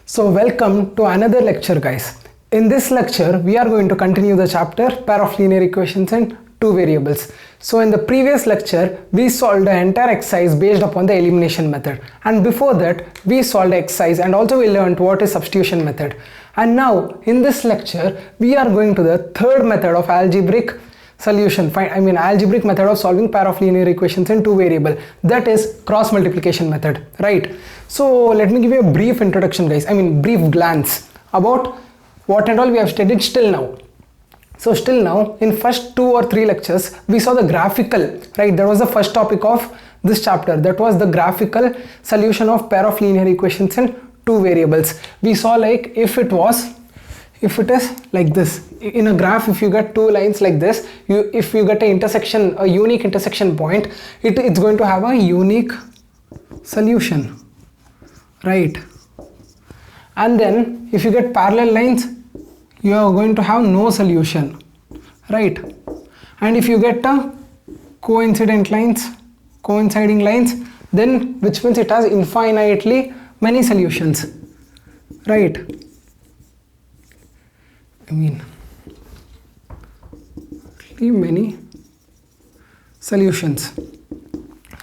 So welcome to another lecture, guys. In this lecture we are going to continue the chapter pair of linear equations and two variables. So in the previous lecture we solved the entire exercise based upon the elimination method, and before that we solved the exercise and also we learned what is substitution method. And now in this lecture we are going to the third method of algebraic solution, algebraic method of solving pair of linear equations in two variable, that is cross multiplication method, right? So let me give you a brief introduction, guys, brief glance about what and all we have studied till now. So still now in first 2 or 3 lectures we saw the graphical, right? That was the first topic of this chapter, that was the graphical solution of pair of linear equations in two variables. We saw like if it is like this in a graph, if you get two lines like this, if you get a unique intersection point, it's going to have a unique solution, right? And then if you get parallel lines, you are going to have no solution, right? And if you get a coinciding lines, then which means it has infinitely many solutions, right? Many solutions,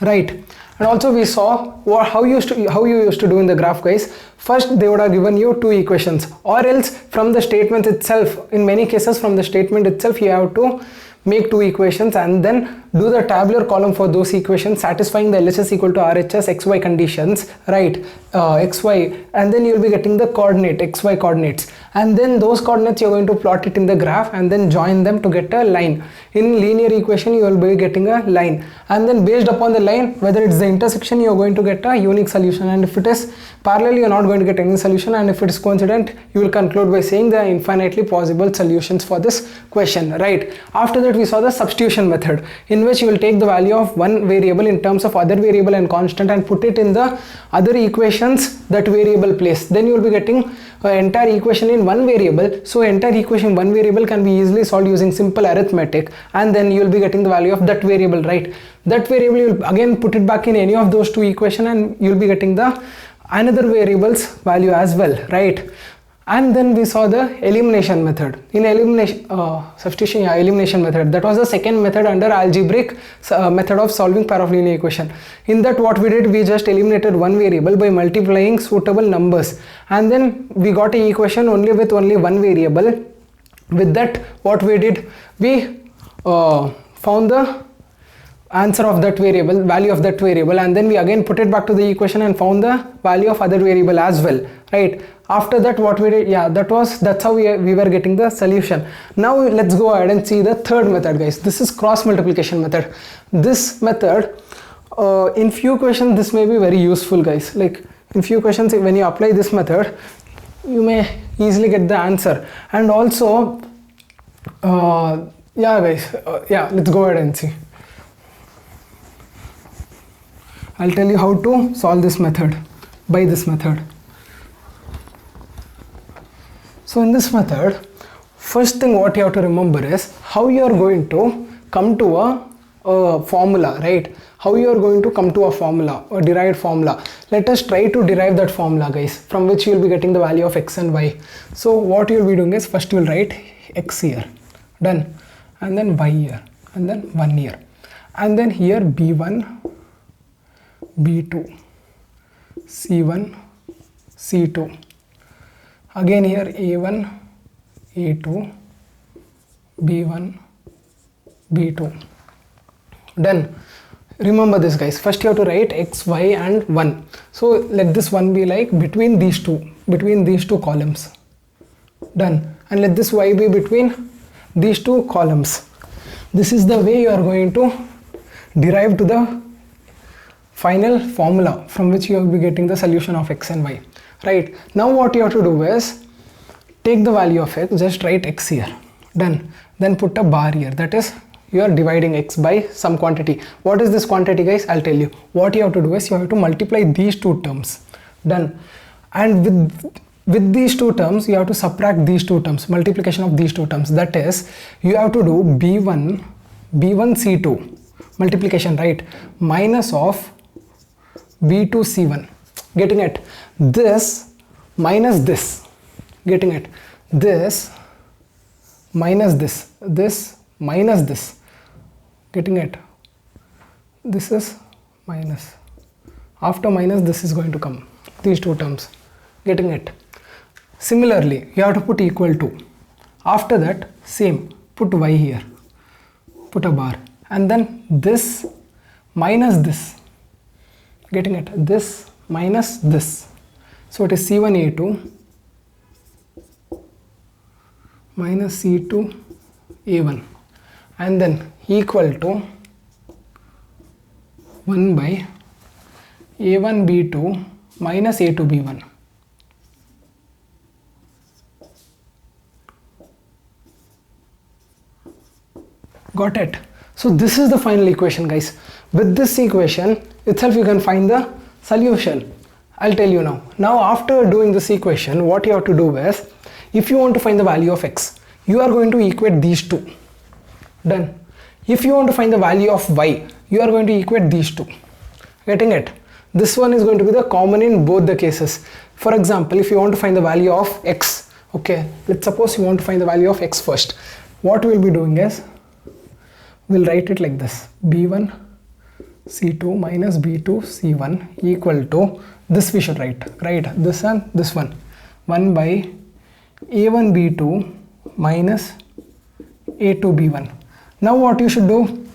right? And also we saw how you used to do in the graph, guys. First they would have given you two equations, or else from the statement itself, in many cases from the statement itself you have to make two equations and then do the tabular column for those equations satisfying the LHS equal to RHS XY conditions, right? XY, and then you will be getting the coordinate XY coordinates, and then those coordinates you are going to plot it in the graph and then join them to get a line. In linear equation you will be getting a line, and then based upon the line, whether it's the intersection, you are going to get a unique solution, and if it is parallel you are not going to get any solution, and if it is coincident you will conclude by saying there are infinitely possible solutions for this question, right? After that we saw the substitution method, in which you will take the value of one variable in terms of other variable and constant and put it in the other equations that variable place. Then you will be getting an entire equation in one variable. So entire equation in one variable can be easily solved using simple arithmetic, and then you will be getting the value of that variable, right? That variable you will again put it back in any of those two equations and you will be getting the another variable's value as well, right? And then we saw the elimination method. In elimination method, that was the second method under algebraic method of solving pair of linear equation. In that what we did, we just eliminated one variable by multiplying suitable numbers, and then we got an equation only with only one variable. With that what we did, we found the answer of that variable, value of that variable, and then we again put it back to the equation and found the value of other variable as well, right? After that what we did, that's how we were getting the solution. Now let's go ahead and see the third method, guys. This is cross multiplication method. This method in few questions this may be very useful, guys. Like in few questions when you apply this method you may easily get the answer. And also let's go ahead and see. I'll tell you how to solve this method by this method. So in this method, first thing what you have to remember is how you are going to come to a formula, right? How you are going to come to a formula, a derived formula. Let us try to derive that formula, guys, from which you will be getting the value of x and y. So what you will be doing is first you will write x here, done, and then y here, and then 1 here, and then here b1, b2, c1, c2, again here a1, a2, b1, b2, done. Remember this, guys, first you have to write x, y and 1. So let this one be like between these two columns, done, and let this y be between these two columns. This is the way you are going to derive to the final formula from which you will be getting the solution of x and y, right? Now what you have to do is take the value of x, just write x here, done, then put a bar here, that is you are dividing x by some quantity. What is this quantity, guys? I'll tell you. What you have to do is you have to multiply these two terms, done, and with these two terms you have to subtract these two terms, multiplication of these two terms, that is you have to do b1 c2 multiplication, right, minus of b2 c1, getting it, this minus this, getting it, this minus this minus this, getting it, this is minus, after minus this is going to come, these two terms, getting it. Similarly you have to put equal to, after that same, put y here, put a bar, and then this minus this, getting it, this minus this, so it is C1A2 minus C2A1, and then equal to 1 by A1B2 minus A2B1. Got it? So this is the final equation, guys. With this equation itself you can find the solution. I'll tell you now. Now after doing this equation, what you have to do is, if you want to find the value of x, you are going to equate these two. Done. If you want to find the value of y, you are going to equate these two. Getting it? This one is going to be the common in both the cases. For example, if you want to find the value of x, okay, let's suppose you want to find the value of x first. What we'll be doing is, we'll write it like this: b1 c2 minus b2 c1 equal to, this we should write, right, this and this one, 1 by a1 b2 minus a2 b1. Now what you should do,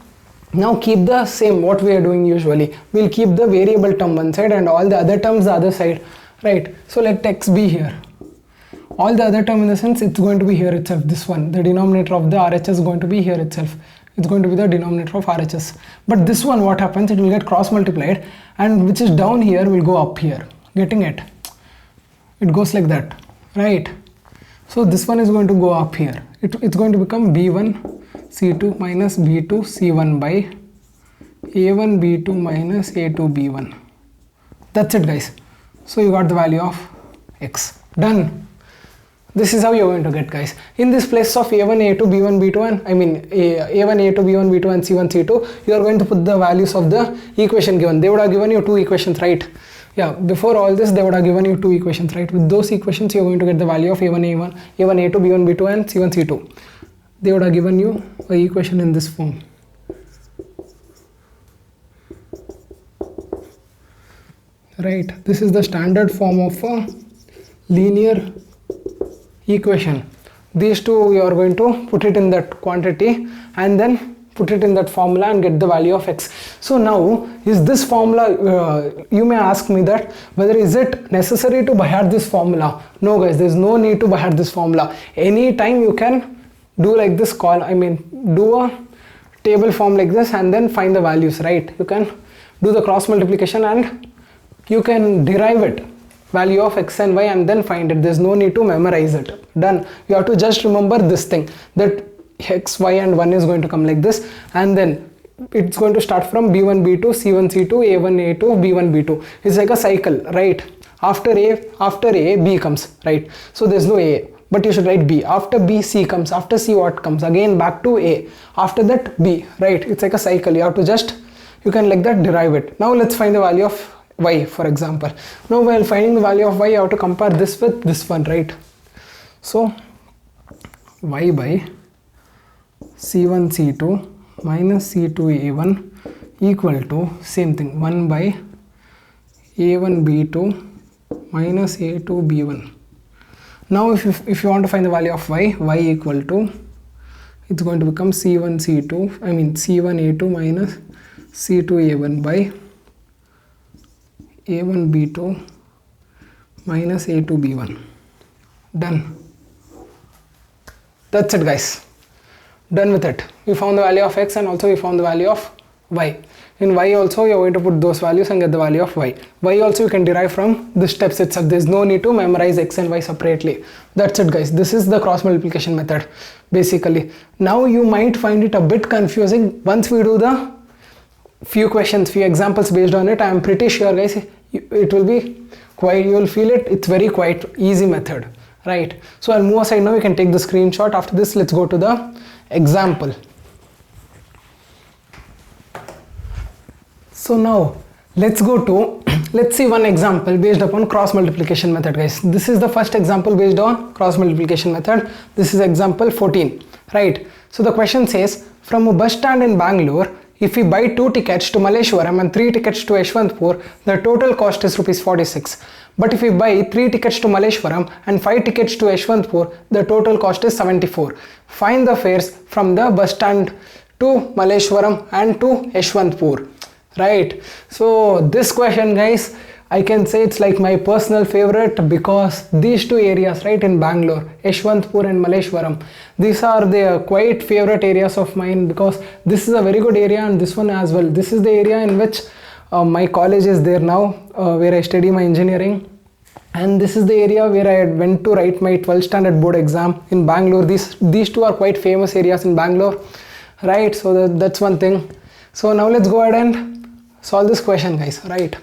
now keep the same what we are doing usually. We'll keep the variable term one side and all the other terms the other side, right? So let x be here, all the other term in the sense it's going to be here itself, this one, the denominator of the RHS is going to be here itself, it's going to be the denominator of RHS. But this one, what happens, it will get cross multiplied, and which is down here will go up here, getting it, it goes like that, right? So this one is going to go up here, it's going to become b1 c2 minus b2 c1 by a1 b2 minus a2 b1. That's it, guys. So you got the value of x. Done. This is how you're going to get, guys. In this place of a1 a2 b1 b2 and a1 a2 b1 b2 and c1 c2, you are going to put the values of the equation given. They would have given you two equations, right? Yeah, before all this they would have given you two equations, right? With those equations you're going to get the value of a1 a1 a1 a2 b1 b2 and c1 c2. They would have given you an equation in this form. Right, this is the standard form of a linear equation. These two you are going to put it in that quantity and then put it in that formula and get the value of x. So now, is this formula, you may ask me that whether is it necessary to by heart this formula? No, guys, there is no need to by heart this formula. Anytime you can do like this, do a table form like this and then find the values, right? You can do the cross multiplication and you can derive it, value of x and y, and then find it. There's no need to memorize it. Done. You have to just remember this thing, that x, y and 1 is going to come like this, and then it's going to start from b1 b2 c1 c2 a1 a2 b1 b2. It's like a cycle, right? After a b comes, right? So there's no a, but you should write b. After b c comes, after c what comes, again back to a, after that b, right? It's like a cycle. You have to just, you can like that derive it. Now let's find the value of y, for example. Now while finding the value of y, you have to compare this with this one, right? So y by c1 c2 minus c2 a1 equal to same thing, 1 by a1 b2 minus a2 b1. Now if you want to find the value of y equal to, it's going to become c1 c2 c1 a2 minus c2 a1 by a1 b2 minus a2 b1. Done. That's it, guys. Done with it. We found the value of x and also we found the value of y. In y also you are going to put those values and get the value of y. Y also you can derive from the steps itself. There is no need to memorize x and y separately. That's it, guys. This is the cross multiplication method basically. Now you might find it a bit confusing once we do the few questions, few examples based on it. I am pretty sure, guys, it will be quite, you will feel it, it's very quite easy method, right? So I'll move aside now. You can take the screenshot. After this, let's go to the example. So now let's go to, let's see one example based upon cross multiplication method, guys. This is the first example based on cross multiplication method. This is example 14, right? So the question says, from a bus stand in Bangalore, if we buy 2 tickets to Malleshwaram and 3 tickets to Yeshwanthpur, the total cost is rupees 46. But if we buy 3 tickets to Malleshwaram and 5 tickets to Yeshwanthpur, the total cost is 74. Find the fares from the bus stand to Malleshwaram and to Yeshwanthpur, right? So this question, guys, I can say it's like my personal favorite, because these two areas, right, in Bangalore, Yeshwanthpur and Malleshwaram, these are the quite favorite areas of mine, because this is a very good area, and this one as well. This is the area in which my college is there now, where I study my engineering, and this is the area where I went to write my 12th standard board exam in Bangalore. These two are quite famous areas in Bangalore, right? So that's one thing. So now let's go ahead and solve this question, guys, right?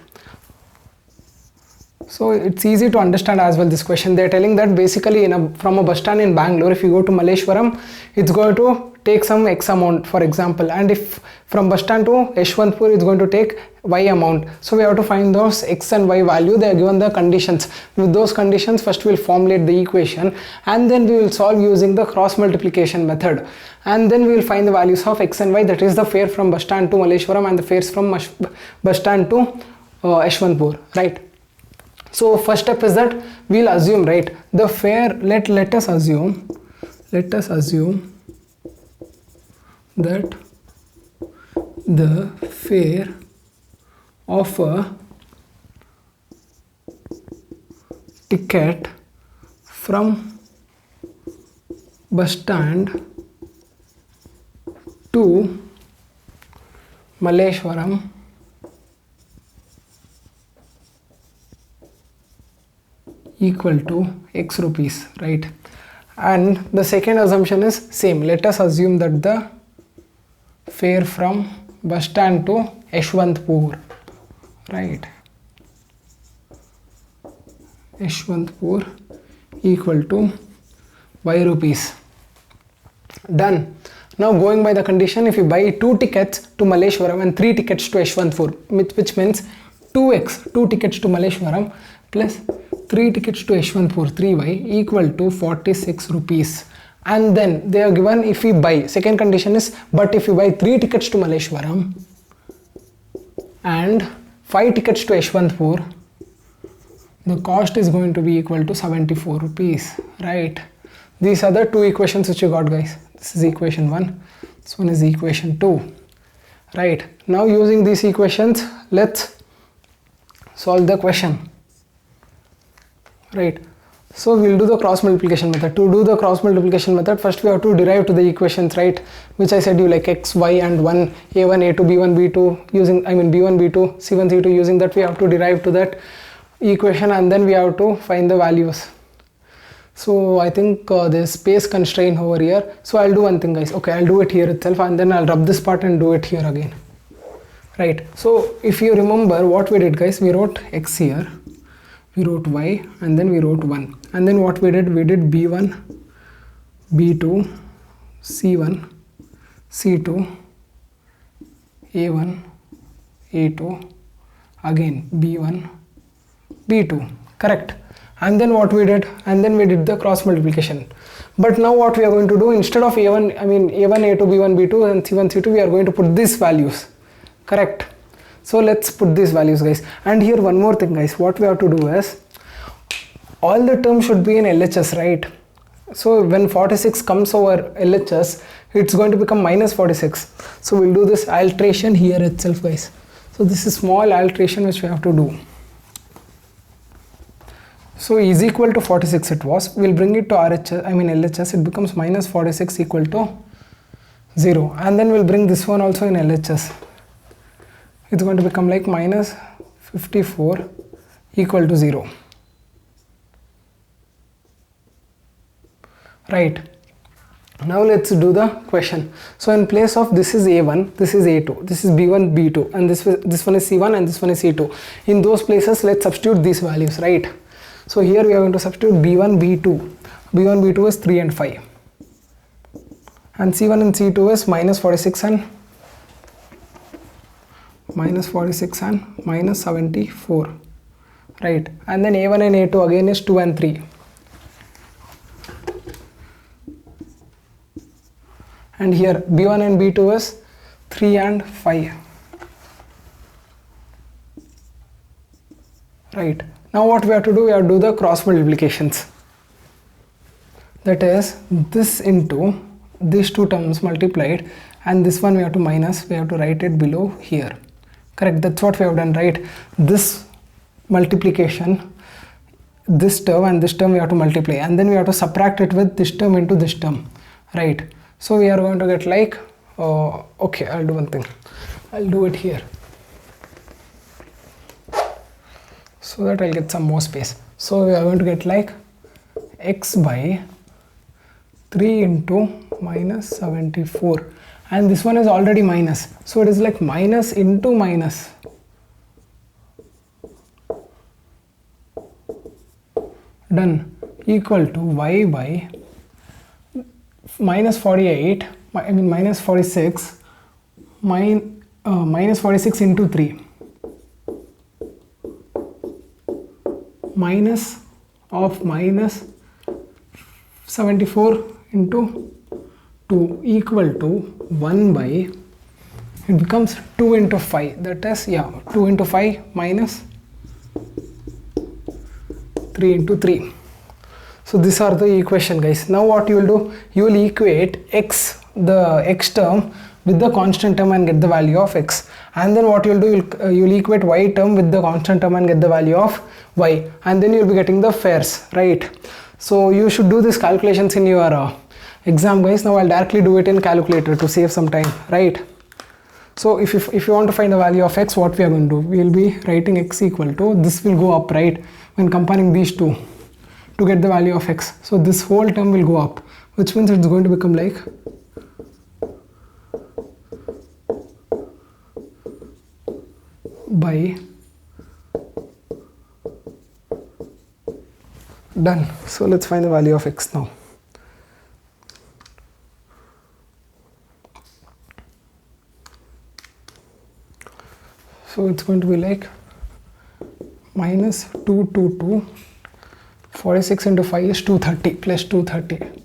So it's easy to understand as well this question. They're telling that basically from a bus stand in Bangalore, if you go to Malleshwaram, it's going to take some X amount, for example, and if from bus stand to Yeshwanthpur, it's going to take Y amount. So we have to find those X and Y value. They are given the conditions. With those conditions, first we'll formulate the equation, and then we will solve using the cross multiplication method, and then we will find the values of X and Y, that is the fare from bus stand to Malleshwaram and the fares from bus stand to Yeshwanthpur, right? So first step is that we'll assume, right, the fare, let us assume that the fare of a ticket from bus stand to Malleshwaram equal to X rupees, right? And the second assumption is same. Let us assume that the fare from bus stand to Yeshwanthpur, right, Yeshwanthpur equal to Y rupees. Done. Now going by the condition, if you buy 2 tickets to Malleshwaram and 3 tickets to Yeshwanthpur, which means 2x, 2 tickets to Malleshwaram plus 3 tickets to Yeshwanthpur, 3y, equal to 46 rupees. And then they are given, if we buy, second condition is, but if you buy 3 tickets to Malleshwaram and 5 tickets to Yeshwanthpur, the cost is going to be equal to 74 rupees, right? These are the two equations which you got, guys. This is equation 1, this one is equation 2, right? Now using these equations, let's solve the question, right? So we'll do the cross multiplication method. To do the cross multiplication method, first we have to derive to the equations, right, which I said you, like x, y and 1, a1, a2, b1, b2, using, b1, b2, c1, c2, using that we have to derive to that equation, and then we have to find the values. So I think there's space constraint over here, so I'll do one thing, guys. Okay, I'll do it here itself, and then I'll rub this part and do it here again, right? So if you remember what we did, guys, we wrote x here, we wrote y, and then we wrote 1, and then what we did b1, b2, c1, c2, a1, a2, again b1, b2, correct? And then what we did, and then we did the cross multiplication. But now what we are going to do, instead of a1, a2, b1, b2 and c1, c2, we are going to put these values, correct? So let's put these values, guys. And here one more thing, guys, what we have to do is, all the terms should be in LHS, right? So when 46 comes over LHS, it's going to become minus 46. So we'll do this alteration here itself, guys. So this is small alteration which we have to do. So is equal to 46 it was, we'll bring it to RHS, LHS, it becomes minus 46 equal to 0, and then we'll bring this one also in LHS. It's going to become like minus 54 equal to 0, right? Now let's do the question. So in place of this is a1, this is a2, this is b1, b2, and this one is c1 and this one is c2. In those places, let's substitute these values, right? So here we are going to substitute b1, b2. b1, b2 is 3 and 5. And c1 and c2 is minus 46 and minus 46 and minus 74, right? And then A1 and A2 again is 2 and 3. And here B1 and B2 is 3 and 5. Right. Now what we have to do, we have to do the cross multiplications. That is, this into these two terms multiplied, and this one we have to minus, we have to write it below here. Correct, that's what we have done, right? This multiplication, this term and this term we have to multiply, and then we have to subtract it with this term into this term, right? So we are going to get like, okay, I'll do one thing. I'll do it here, so that I'll get some more space. So we are going to get like x by 3 into minus 74, and this one is already minus, so it is like minus into minus. Done. Equal to y by minus 48, I mean minus 46, minus 46 into 3. Minus of minus 74 into 2 equal to 1 by, it becomes 2 into 5, that is, yeah, 2 into 5 minus 3 into 3. So these are the equation, guys. Now what you will do, you will equate x, the x term with the constant term and get the value of x, and then what you will do, you will equate y term with the constant term and get the value of y, and then you will be getting the pairs, right? So you should do these calculations in your exam, guys. Now I'll directly do it in calculator to save some time, right? So if you want to find the value of x, what we are going to do, we will be writing x equal to, this will go up, right, when comparing these two to get the value of x. So this whole term will go up, which means it's going to become like by, done. So let's find the value of x now. So it's going to be like minus 222, 46 into 5 is 230 plus 230.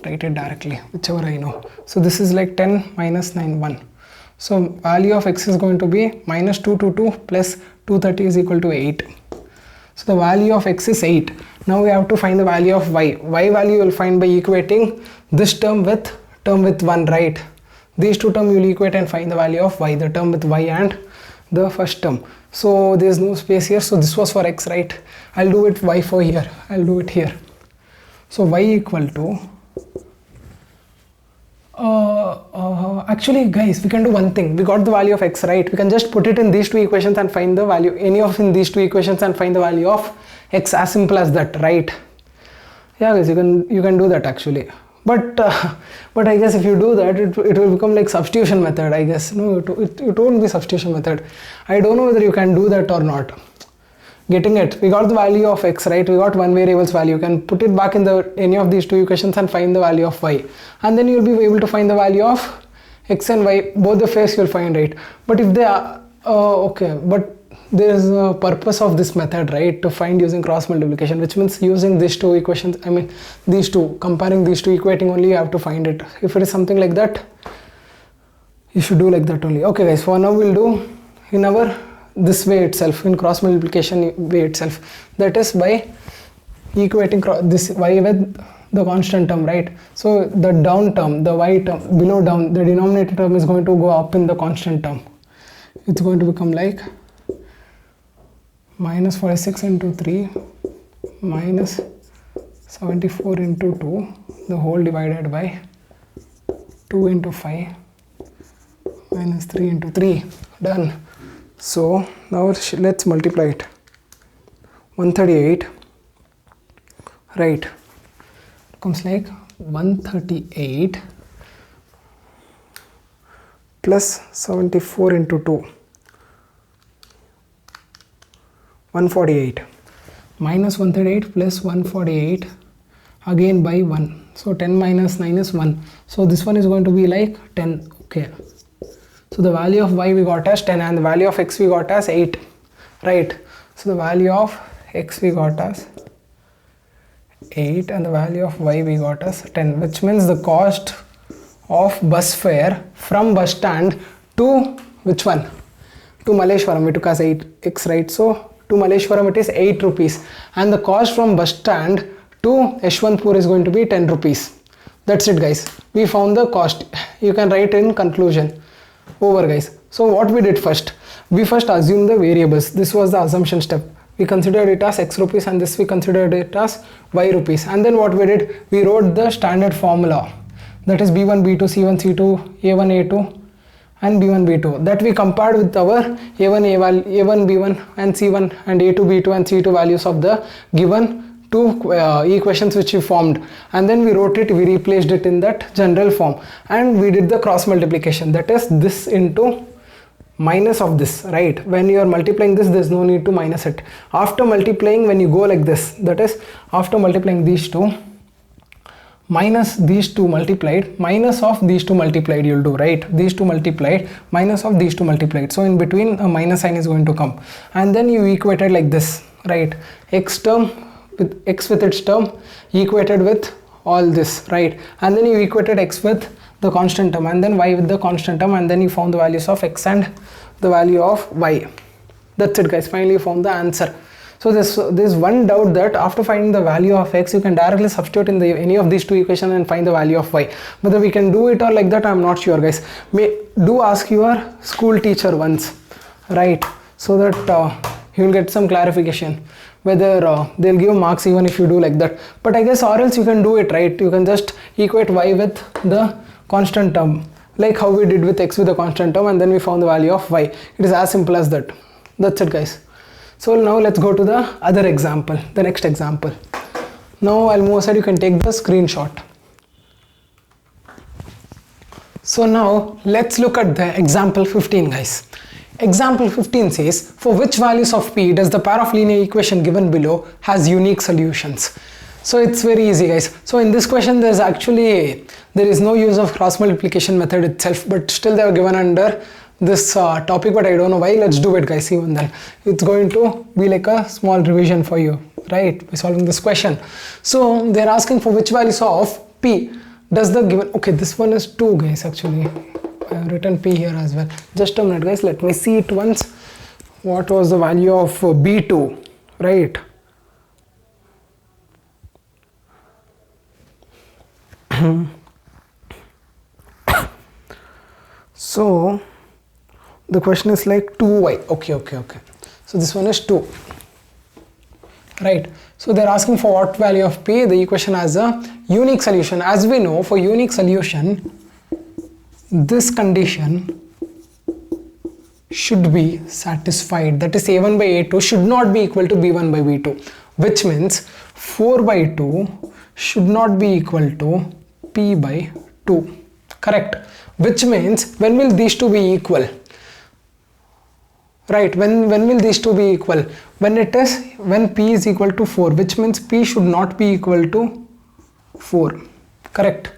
Write it directly, whichever I know. So this is like 10 minus 9, 1. So value of x is going to be minus 222 plus 230 is equal to 8. So the value of x is 8. Now we have to find the value of y. Y value you will find by equating this term with 1, right? These two terms you will equate and find the value of y, the term with y and the first term. So there is no space here, so this was for x, right? I'll do it y for here, I'll do it here. So y equal to, actually guys, we can do one thing. We got the value of x, right? We can just put it in these two equations and find the value, any of in these two equations and find the value of x, as simple as that, right? Yeah guys, you can do that actually. But I guess if you do that, it will become like substitution method, I guess. No, it won't be substitution method. I don't know whether you can do that or not. Getting it? We got the value of x, right? We got one variable's value. You can put it back in any of these two equations and find the value of y. And then you will be able to find the value of x and y, both the pairs you will find, right? But if they are, okay, but there is a purpose of this method, right, to find using cross multiplication, which means using these two equations, I mean these two, comparing these two, equating only, you have to find it. If it is something like that, you should do like that only. Okay guys, for now we'll do in our this way itself, in cross multiplication way itself, that is by equating this y with the constant term, right? So the down term, the y term, below down, the denominator term is going to go up in the constant term. It's going to become like minus 46 into 3 minus 74 into 2, the whole divided by 2 into 5 minus 3 into 3. Done. So now let's multiply it. 138, right, comes like 138 plus 74 into 2, 148, minus 138 plus 148 again by 1. So 10 minus 9 is 1. So this one is going to be like 10. Okay. So the value of y we got as 10 and the value of x we got as 8, right? So the value of x we got as 8 and the value of y we got as 10, which means the cost of bus fare from bus stand to which one? To Malleshwaram we took as 8x, right? So to Malleshwaram it is 8 rupees and the cost from bus stand to Yeshwantpur is going to be 10 rupees. That's it guys, we found the cost. You can write in conclusion. Over guys. So what we did first, we first assumed the variables. This was the assumption step. We considered it as x rupees and this we considered it as y rupees, and then what we did, we wrote the standard formula, that is b1 b2 c1 c2 a1 a2 and b1 b2, that we compared with our a1 b1 and c1 and a2 b2 and c2 values of the given two equations which we formed, and then we wrote it, we replaced it in that general form, and we did the cross multiplication, that is this into minus of this, right? When you are multiplying this, there's no need to minus it. After multiplying, when you go like this, that is after multiplying these two minus these two multiplied, minus of these two multiplied you'll do, right? These two multiplied minus of these two multiplied, so in between a minus sign is going to come, and then you equated like this, right? X term with x with its term equated with all this, right? And then you equated x with the constant term and then y with the constant term, and then you found the values of x and the value of y. That's it guys, finally you found the answer. So there's one doubt that after finding the value of x, you can directly substitute in any of these two equations and find the value of y. Whether we can do it or like that, I'm not sure guys. Do ask your school teacher once, right? So that you will get some clarification whether they'll give marks even if you do like that. But I guess or else you can do it, right? You can just equate y with the constant term, like how we did with x with the constant term, and then we found the value of y. It is as simple as that. That's it guys. So now let's go to the other example, the next example. Now I'll move aside, you can take the screenshot. So now let's look at the example 15 guys. Example 15 says, for which values of p does the pair of linear equation given below has unique solutions? So it's very easy guys. So in this question there is no use of cross multiplication method itself, but still they are given under this topic, but I don't know why. Let's do it guys. Even then it's going to be like a small revision for you, right, by solving this question. So they're asking for which values of p does the given, okay, this one is 2 guys, actually I have written p here as well. Just a minute guys, let me see it once. What was the value of b2, right? So the question is like 2y. Okay. So this one is 2, right? So they're asking for what value of p. The equation has a unique solution. As we know, for unique solution, this condition should be satisfied. That is a1 by a2 should not be equal to b1 by b2, which means 4 by 2 should not be equal to p by 2. Correct? Which means when will these two be equal? Right, when will these two be equal? When p is equal to 4, which means p should not be equal to 4. Correct?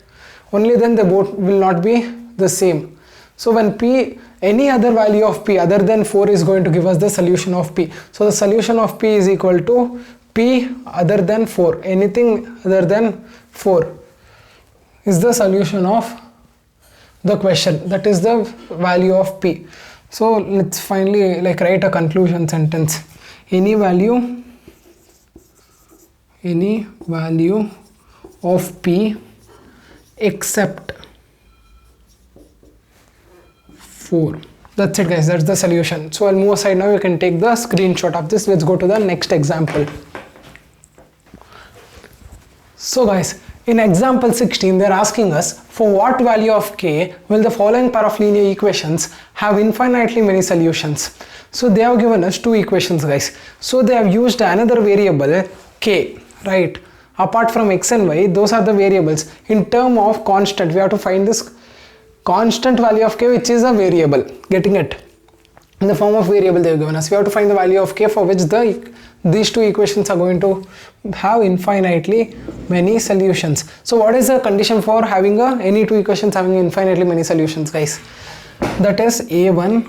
Only then they both will not be the same. So when p, any other value of p other than 4 is going to give us the solution of p. So the solution of p is equal to p other than 4. Anything other than 4 is the solution of the question. That is the value of p. So let's finally write a conclusion sentence. Any value of p except 4. That's it guys, that's the solution. So I'll move aside now, you can take the screenshot of this. Let's go to the next example. So guys, in example 16, they're asking us for what value of k will the following pair of linear equations have infinitely many solutions. So they have given us two equations guys. So they have used another variable k, right? Apart from x and y, those are the variables. In term of constant, we have to find this constant value of k, which is a variable. Getting it? In the form of variable they have given us. We have to find the value of k for which these two equations are going to have infinitely many solutions. So what is the condition for having any two equations having infinitely many solutions guys? that is a1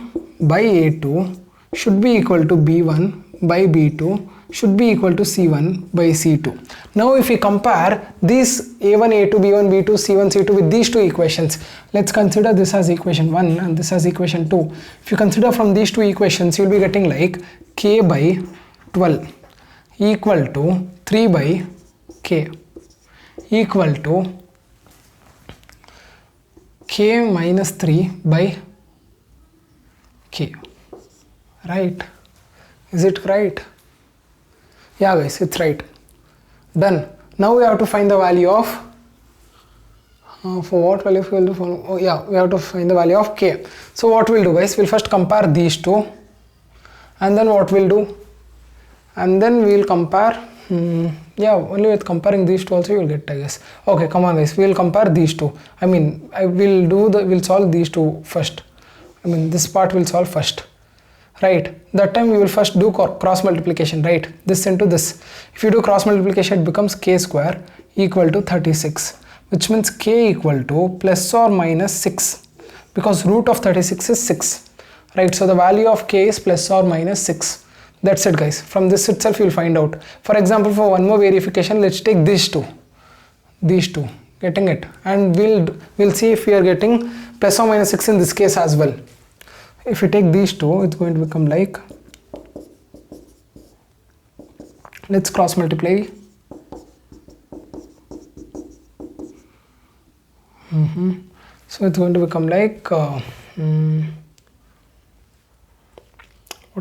by a2 should be equal to b1 by b2 should be equal to c1 by c2. Now if we compare these a1, a2, b1, b2, c1, c2 with these two equations, let's consider this as equation 1 and this as equation 2. If you consider from these two equations, you will be getting like k by 12 equal to 3 by k equal to k minus 3 by k, right? Is it right? Yeah guys, it's right. Done. Now we have to find the value of for what value we will do? Oh yeah, we have to find the value of k. So what we'll do guys, we'll first compare these two, and then what we'll do, and then we'll compare yeah, only with comparing these two also you will get, I guess. Okay, come on guys, we'll compare these two. I mean, we'll solve these two first. I mean, this part will solve first, right? That time we will first do cross multiplication, right? This into this. If you do cross multiplication, it becomes k square equal to 36, which means k equal to plus or minus 6, because root of 36 is 6, right? So the value of k is plus or minus 6. That's it guys. From this itself you will find out. For example, for one more verification, let's take these two, getting it, and we'll see if we are getting plus or minus 6 in this case as well. If we take these two, it's going to become like, let's cross multiply. So it's going to become like what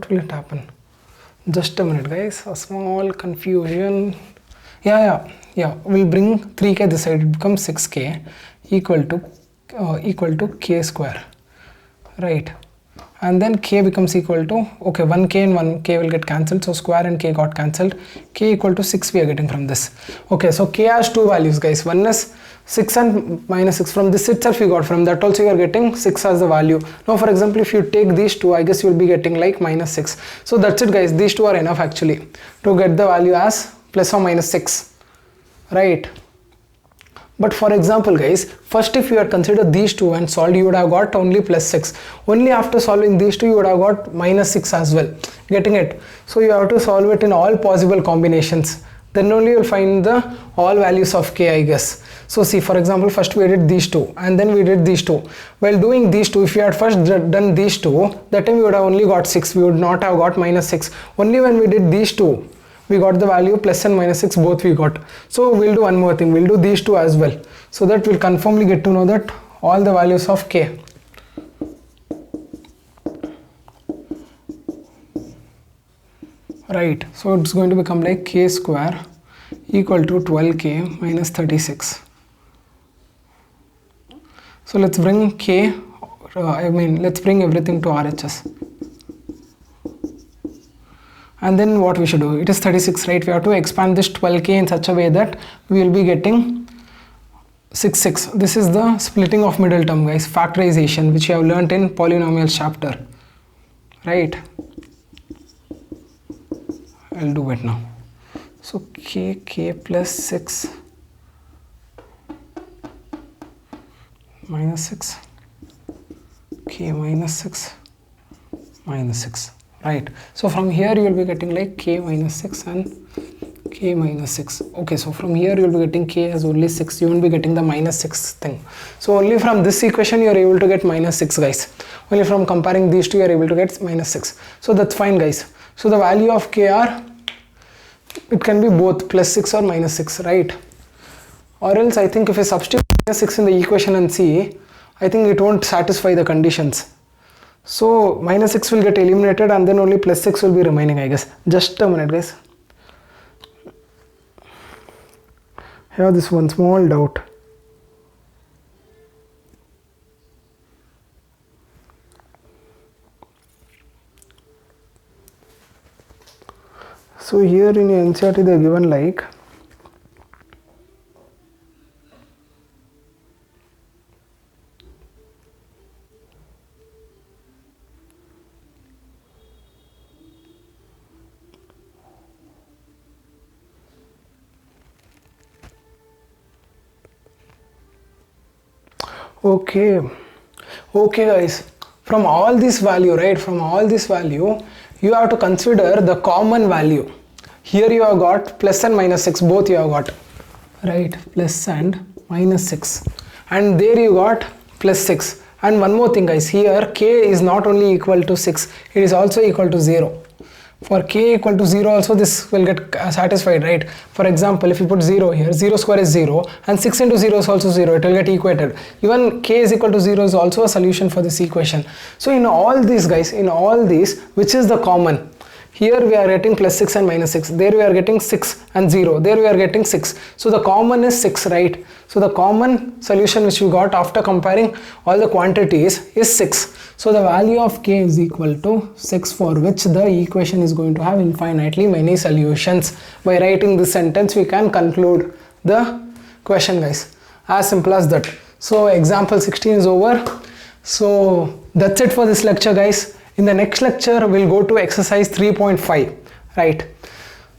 will it happen? Just a minute guys, a small confusion. Yeah, we'll bring 3k this side, it becomes 6k equal to k square, right? And then k becomes equal to, okay, 1k and 1k will get cancelled, so square and k got cancelled. K equal to 6 we are getting from this. Okay, so k has two values guys, one is 6 and minus 6. From this itself you got, from that also you are getting 6 as the value. Now for example, if you take these two, I guess you will be getting like minus 6. So that's it guys, these two are enough actually to get the value as plus or minus 6, right? But for example guys, first if you had considered these two and solved, you would have got only plus 6. Only after solving these two you would have got minus 6 as well, getting it? So you have to solve it in all possible combinations, then only you will find the all values of k, I guess. So see, for example, first we did these two and then we did these two. While doing these two, if you had first done these two, that time we would have only got 6, we would not have got minus 6. Only when we did these two, we got the value plus and minus 6 both we got. So we'll do one more thing, we'll do these two as well, so that we'll confirmly get to know that all the values of k. Right, so it's going to become like k square equal to 12k minus 36. So let's bring k, let's bring everything to RHS. And then what we should do, it is 36, right? We have to expand this 12k in such a way that we will be getting 6. This is the splitting of middle term guys, factorization, which you have learnt in polynomials chapter, right? I'll do it now. So k plus 6 minus 6, k minus 6 minus 6. Right, so from here you will be getting like k minus 6 and k minus 6. Okay, so from here you will be getting k as only 6, you won't be getting the minus 6 thing. So only from this equation you are able to get minus 6 guys. Only from comparing these two you are able to get minus 6. So that's fine guys. So the value of k are, it can be both plus 6 or minus 6, right? Or else I think if I substitute minus 6 in the equation and see, I think it won't satisfy the conditions. So minus 6 will get eliminated and then only plus 6 will be remaining, I guess. Just a minute guys. I have this one small doubt. So here in NCERT they are given like okay guys, from all this value, right, from all this value, you have to consider the common value. Here you have got plus and minus 6, both you have got, right, plus and minus 6, and there you got plus 6. And one more thing guys, here k is not only equal to 6, it is also equal to 0. For k equal to 0 also this will get satisfied, right? For example, if you put 0 here, 0 square is 0 and 6 into 0 is also 0, it will get equated. Even k is equal to 0 is also a solution for this equation. So in all these guys, in all these, which is the common? Here we are getting plus 6 and minus 6, there we are getting 6 and 0, there we are getting 6. So the common is 6, right? So the common solution which we got after comparing all the quantities is 6. So the value of k is equal to 6, for which the equation is going to have infinitely many solutions. By writing this sentence we can conclude the question guys. As simple as that. So example 16 is over. So that's it for this lecture guys. In the next lecture we'll go to exercise 3.5, right?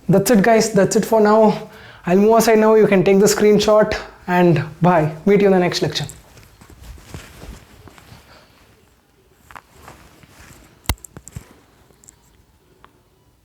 That's it guys, that's it for now. I'll move aside now, you can take the screenshot and bye. Meet you in the next lecture.